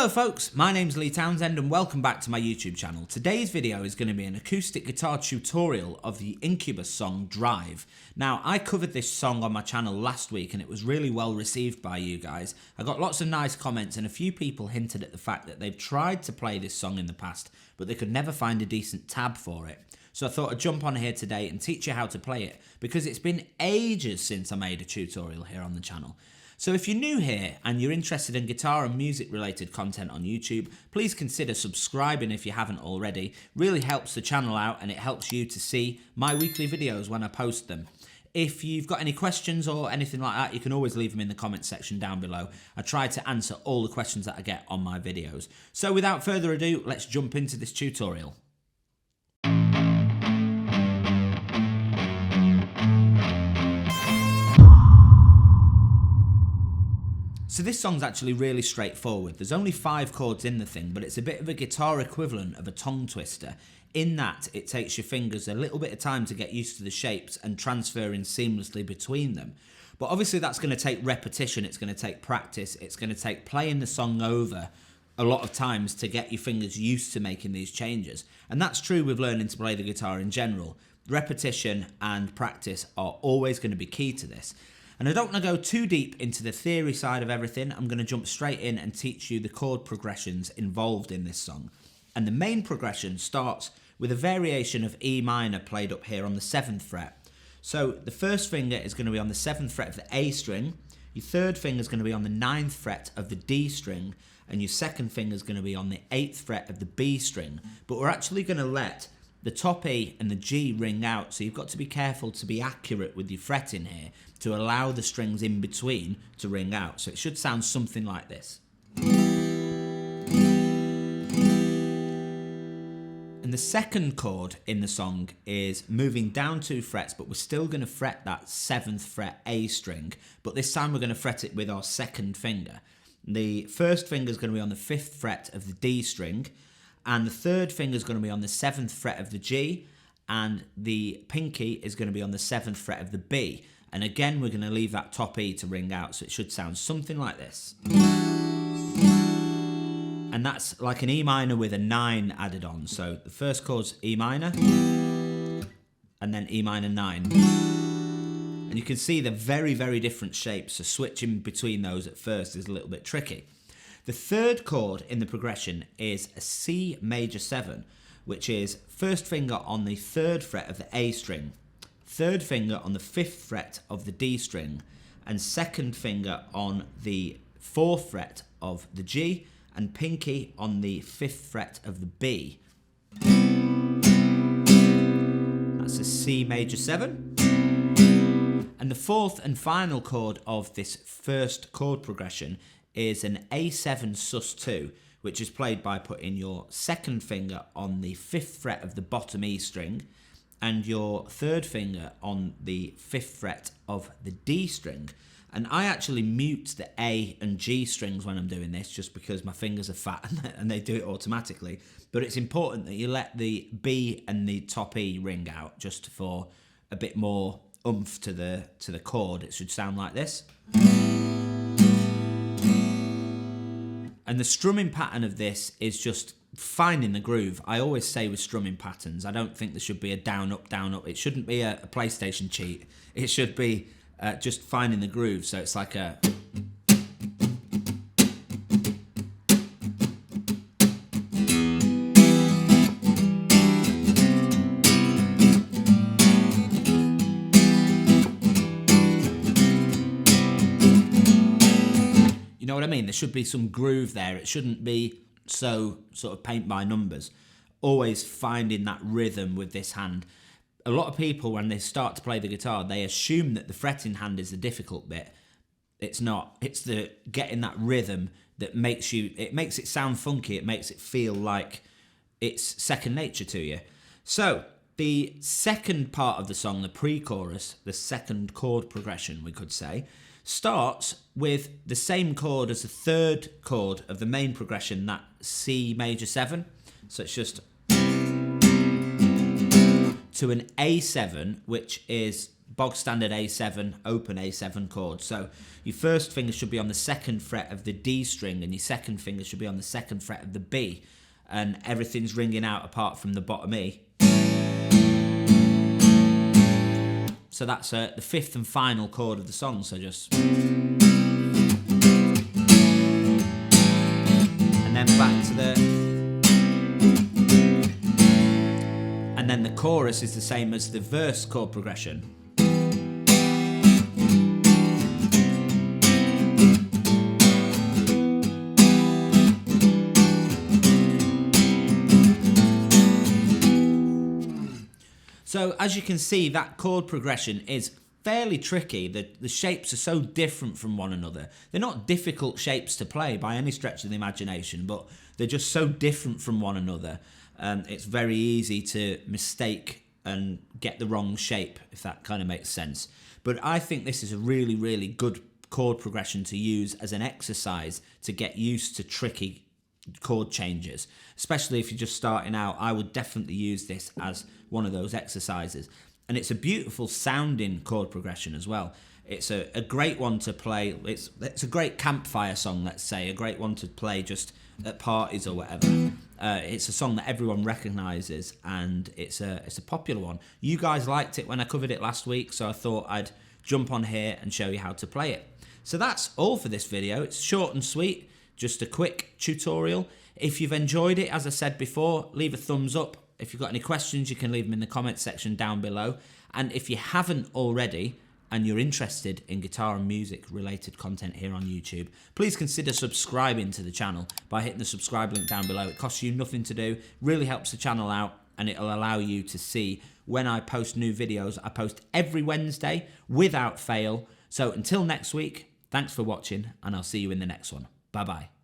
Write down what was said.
Hello folks, my name's Lee Townsend and welcome back to my YouTube channel. Today's video is going to be an acoustic guitar tutorial of the Incubus song Drive. Now, I covered this song on my channel last week and it was really well received by you guys. I got lots of nice comments and a few people hinted at the fact that they've tried to play this song in the past, but they could never find a decent tab for it. So I thought I'd jump on here today and teach you how to play it, because it's been ages since I made a tutorial here on the channel. So if you're new here and you're interested in guitar and music related content on YouTube, please consider subscribing if you haven't already. Really helps the channel out and it helps you to see my weekly videos when I post them. If you've got any questions or anything like that, you can always leave them in the comment section down below. I try to answer all the questions that I get on my videos. So without further ado, let's jump into this tutorial. So this song's actually really straightforward. There's only 5 chords in the thing, but it's a bit of a guitar equivalent of a tongue twister, in that it takes your fingers a little bit of time to get used to the shapes and transferring seamlessly between them. But obviously that's going to take repetition, it's going to take practice, it's going to take playing the song over a lot of times to get your fingers used to making these changes. And that's true with learning to play the guitar in general. Repetition and practice are always going to be key to this. And I don't want to go too deep into the theory side of everything. I'm going to jump straight in and teach you the chord progressions involved in this song. And the main progression starts with a variation of E minor played up here on the 7th fret. So the first finger is going to be on the 7th fret of the A string, your third finger is going to be on the 9th fret of the D string, and your second finger is going to be on the 8th fret of the B string. But we're actually going to let the top E and the G ring out, so you've got to be careful to be accurate with your fretting here to allow the strings in between to ring out. So it should sound something like this. And the second chord in the song is moving down 2 frets, but we're still going to fret that 7th fret A string, but this time we're going to fret it with our second finger. The first finger is going to be on the 5th fret of the D string, and the third finger is going to be on the 7th fret of the G, and the pinky is going to be on the 7th fret of the B. And again, we're going to leave that top E to ring out, so it should sound something like this. And that's like an E minor with a 9 added on. So the first chord's E minor, and then E minor 9. And you can see they're very, very different shapes, so switching between those at first is a little bit tricky. The third chord in the progression is a C major 7, which is first finger on the 3rd fret of the A string, third finger on the 5th fret of the D string, and second finger on the 4th fret of the G, and pinky on the 5th fret of the B. That's a C major 7. And the fourth and final chord of this first chord progression is an A7 sus2, which is played by putting your second finger on the 5th fret of the bottom E string and your third finger on the 5th fret of the D string. And I actually mute the A and G strings when I'm doing this, just because my fingers are fat and they do it automatically. But it's important that you let the B and the top E ring out, just for a bit more oomph to the chord. It should sound like this. And the strumming pattern of this is just finding the groove. I always say with strumming patterns, I don't think there should be a down, up, down, up. It shouldn't be a PlayStation cheat. It should be just finding the groove. So it's like a... You know what I mean? There should be some groove there. It shouldn't be so sort of paint by numbers. Always finding that rhythm with this hand. A lot of people, when they start to play the guitar, they assume that the fretting hand is the difficult bit. It's not. It's the getting that rhythm that makes it sound funky. It makes it feel like it's second nature to you. So the second part of the song, the pre-chorus, the second chord progression, we could say, starts with the same chord as the third chord of the main progression, that C major 7. So it's just to an A7, which is bog standard A7, open A7 chord. So your first finger should be on the 2nd fret of the D string, and your second finger should be on the 2nd fret of the B, and everything's ringing out apart from the bottom E. So that's the 5th and final chord of the song, so just... And then back to the... And then the chorus is the same as the verse chord progression. So as you can see, that chord progression is fairly tricky. The shapes are so different from one another. They're not difficult shapes to play by any stretch of the imagination, but they're just so different from one another. It's very easy to mistake and get the wrong shape, if that kind of makes sense. But I think this is a really, really good chord progression to use as an exercise to get used to tricky chord changes, especially if you're just starting out. I would definitely use this as one of those exercises, and it's a beautiful sounding chord progression as well. It's a great one to play. It's a great campfire song, let's say, a great one to play just at parties or whatever. It's a song that everyone recognises, and it's a popular one. You guys liked it when I covered it last week, so I thought I'd jump on here and show you how to play it. So that's all for this video. It's short and sweet, just a quick tutorial. If you've enjoyed it, as I said before, leave a thumbs up. If you've got any questions, you can leave them in the comments section down below. And if you haven't already, and you're interested in guitar and music related content here on YouTube, please consider subscribing to the channel by hitting the subscribe link down below. It costs you nothing to do, really helps the channel out, and it'll allow you to see when I post new videos. I post every Wednesday without fail. So until next week, thanks for watching, and I'll see you in the next one. Bye bye.